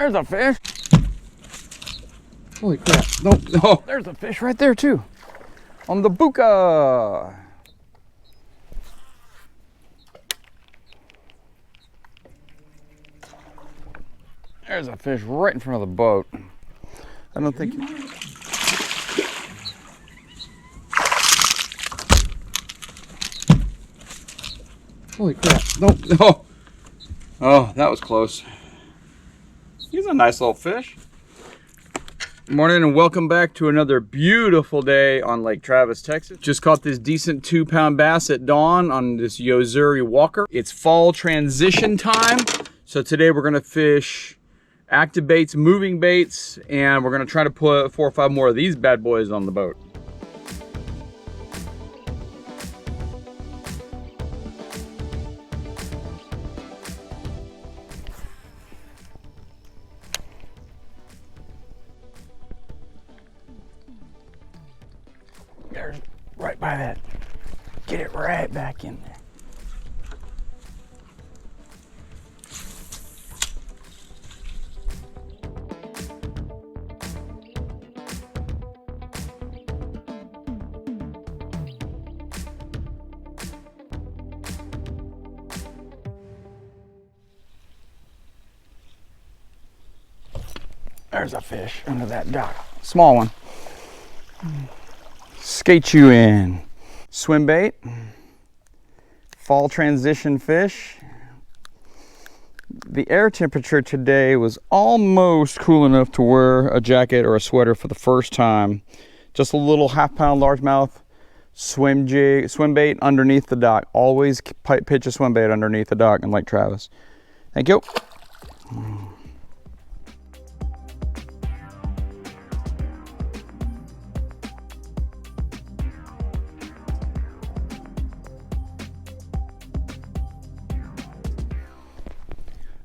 There's a fish. Holy crap. No, no. There's a fish right there too. On the buka. There's a fish right in front of the boat. I don't think... Holy crap. No, no. Oh, that was close. He's a nice little fish. Good morning and welcome back to another beautiful day on Lake Travis, Texas. Just caught this decent 2-pound bass at dawn on this Yozuri Walker. It's fall transition time. So today we're gonna fish active baits, moving baits, and we're gonna try to put 4 or 5 more of these bad boys on the boat. There's right by that. Get it right back in there. There's a fish under that dock. Small one. Skate you in. Swim bait. Fall transition fish. The air temperature today was almost cool enough to wear a jacket or a sweater for the first time. Just a little 1/2-pound largemouth swim bait underneath the dock. Always pitch a swim bait underneath the dock in Lake Travis. Thank you.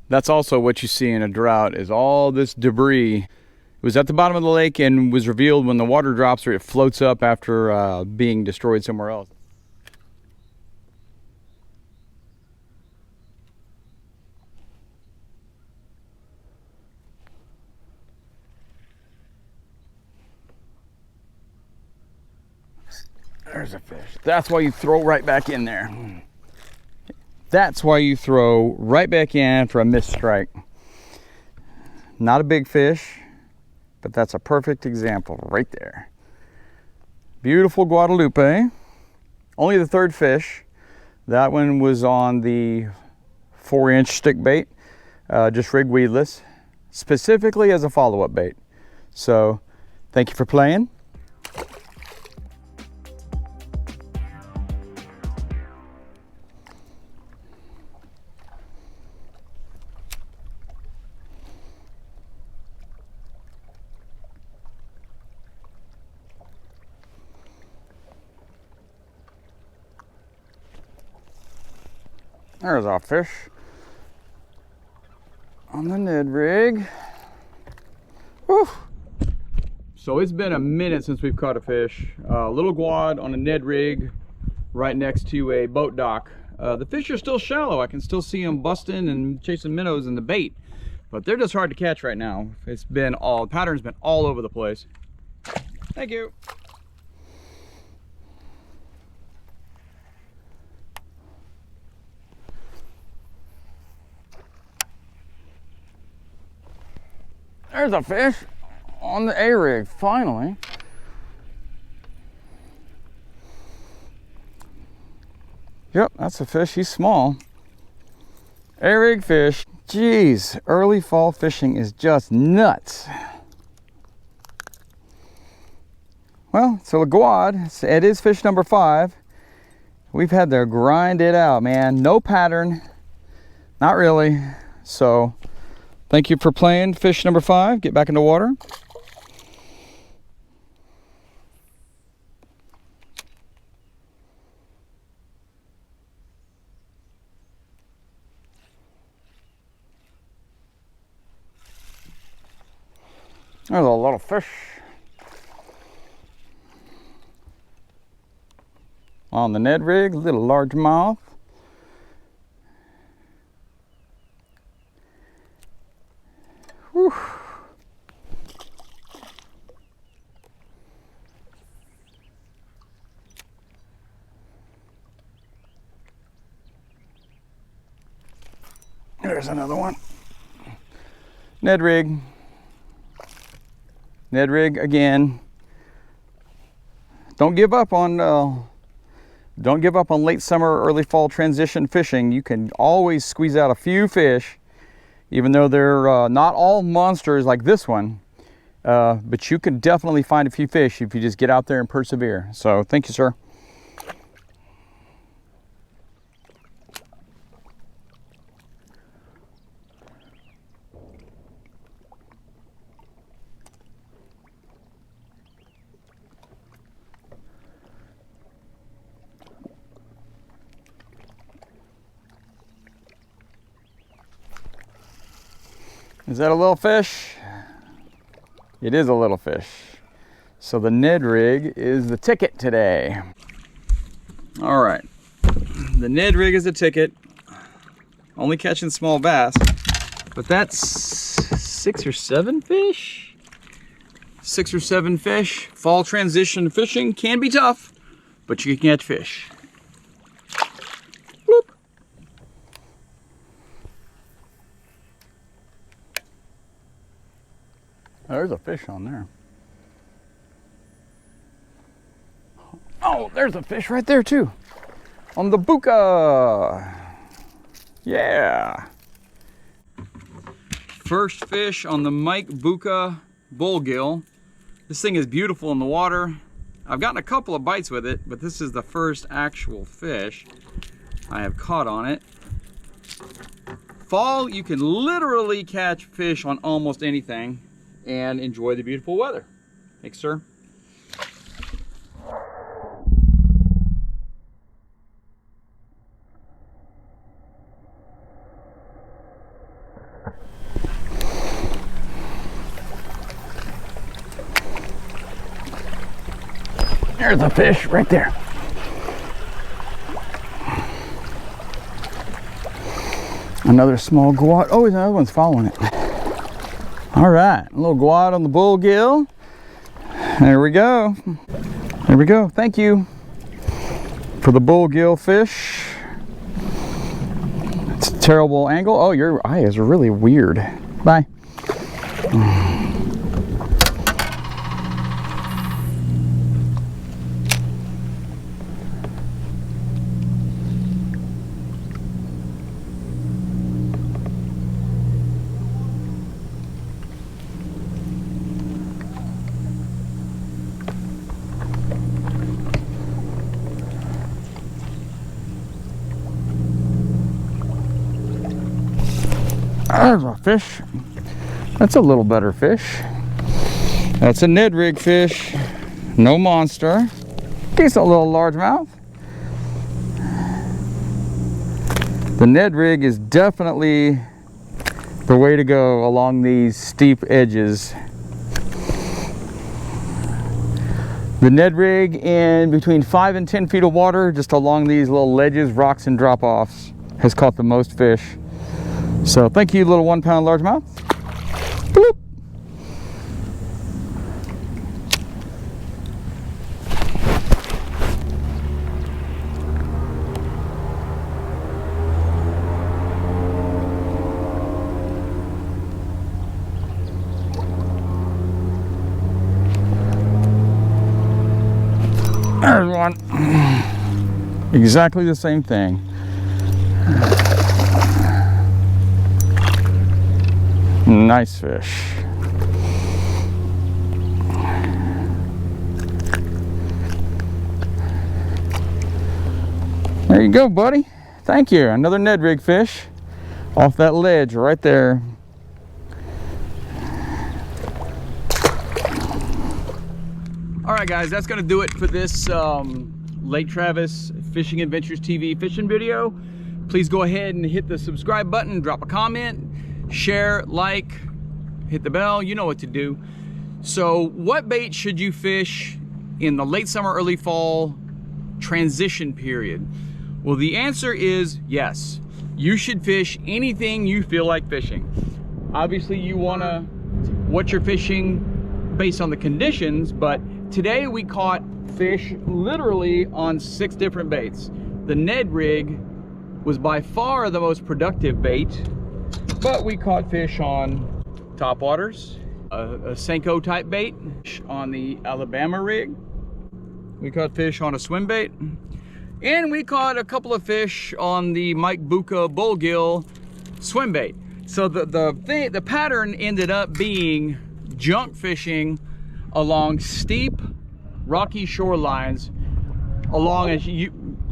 That's also what you see in a drought, is all this debris. It was at the bottom of the lake and was revealed when the water drops or it floats up after being destroyed somewhere else. There's a fish. That's why you throw right back in there. That's why you throw right back in for a missed strike. Not a big fish, but that's a perfect example right there. Beautiful Guadalupe. Only the 3rd fish. That one was on the 4-inch stick bait, just rigged weedless, specifically as a follow-up bait. So, thank you for playing. There's our fish on the Ned rig. Whew. So it's been a minute since we've caught a fish. Little guad on a Ned rig right next to a boat dock. The fish are still shallow. I can still see them busting and chasing minnows in the bait, but they're just hard to catch right now. The pattern's been all over the place. Thank you. There's a fish on the A-rig, finally. Yep, that's a fish. He's small. A-rig fish. Jeez, early fall fishing is just nuts. Well, so a guad, it is fish number 5. We've had to grind it out, man. No pattern, not really. So, thank you for playing fish number 5. Get back in the water. There's a lot of fish on the Ned rig, little largemouth. Woo. Whew. There's another one. Ned rig. Ned rig again. Don't give up on late summer, early fall transition fishing. You can always squeeze out a few fish, even though they're not all monsters like this one. But you can definitely find a few fish if you just get out there and persevere. So thank you, sir. Is that a little fish? It is a little fish. So the Ned rig is the ticket today. All right, the Ned rig is the ticket. Only catching small bass, but that's 6 or 7 fish. 6 or 7 fish. Fall transition fishing can be tough, but you can catch fish. Bloop. There's a fish on there. Oh, there's a fish right there too. On the buka. Yeah. First fish on the Mike Buka bullgill. This thing is beautiful in the water. I've gotten a couple of bites with it, but this is the first actual fish I have caught on it. Fall, you can literally catch fish on almost anything and enjoy the beautiful weather. Thanks, sir. There's a fish right there. Another small guad. Oh, another one's following it. All right, a little guad on the bullgill. There we go. There we go. Thank you for the bullgill fish. It's a terrible angle. Oh, your eye is really weird. Bye. There's a fish. That's a little better fish. That's a Ned rig fish. No monster. Decent little largemouth. The Ned rig is definitely the way to go along these steep edges. The Ned rig in between 5 and 10 feet of water, just along these little ledges, rocks, and drop-offs, has caught the most fish. So thank you, little 1 pound largemouth. Bloop. There's one. Exactly the same thing. Nice fish. There you go, buddy. Thank you. Another Ned rig fish off that ledge right there. All right, guys, that's gonna do it for this Lake Travis Fishing Adventures TV fishing video. Please go ahead and hit the subscribe button, drop a comment, share, like, hit the bell, you know what to do. So what bait should you fish in the late summer, early fall transition period? Well, the answer is yes. You should fish anything you feel like fishing. Obviously you wanna what you're fishing based on the conditions, but today we caught fish literally on 6 different baits. The Ned rig was by far the most productive bait, but we caught fish on topwaters, a Senko type bait on the Alabama rig. We caught fish on a swim bait, and we caught a couple of fish on the Mike Bucca bullgill swim bait. So the pattern ended up being junk fishing along steep, rocky shorelines.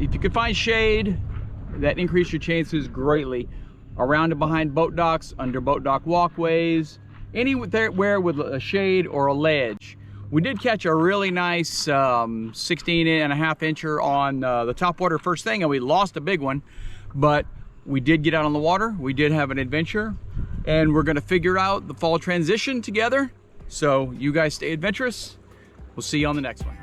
If you could find shade, that increased your chances greatly. Around and behind boat docks, under boat dock walkways, anywhere with a shade or a ledge. We did catch a really nice 16.5 incher on the topwater first thing, and we lost a big one, but we did get out on the water. We did have an adventure, and we're gonna figure out the fall transition together. So you guys stay adventurous. We'll see you on the next one.